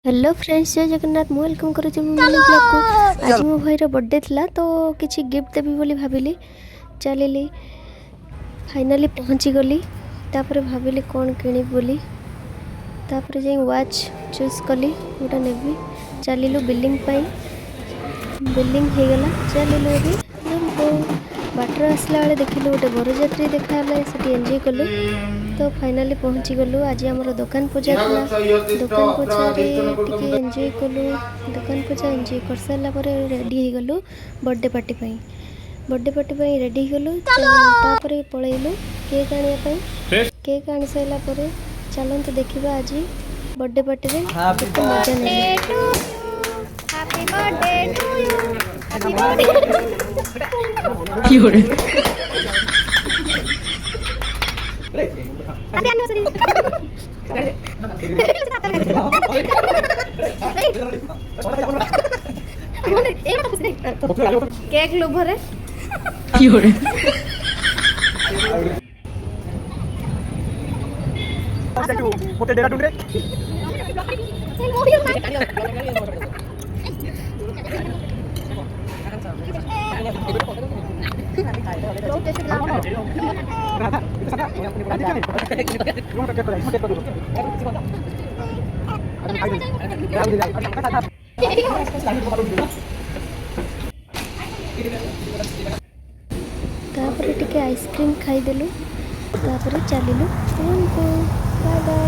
Hello friends, जय जगन्नाथ। मु welcome करुच्ची blog को। आज मो भाईर बर्थडे था तो किसी गिफ्ट देवी बोली भाविली। चलिली फाइनाली पहुँची गली। तापर भाविली कौन किणी बोली। तापर जाई वॉच चूज कली गोटा नेबी। चलिलु बिलिंग पाई। बिलिंग हो गला। चलिलु अभी बाटर आसला बेले देखिलु गोटे बरजात्री देखाला से एंजॉय कलु। तो फाइनाली पहुँची गलु। आज आमर दुकान पूजा था। दुकान पूजा रे टिके एंजॉय कलु। दुकान पूजा एंजॉय कर सारा पर रेडी हो गलु बर्थडे पार्टी पाई। बर्थडे पार्टी पाई रेडी हो गलु। तापर पळैलु केक आनिया पाई। केक आनी सारा पर चलंतु देखिबा आज बर्थडे पार्टी रे केते मजा नै। Happy birthday to you. Happy birthday. Cake लोभरे तापर टिके आइसक्रीम खाईदेलु। तापर चलिलु। Bye bye.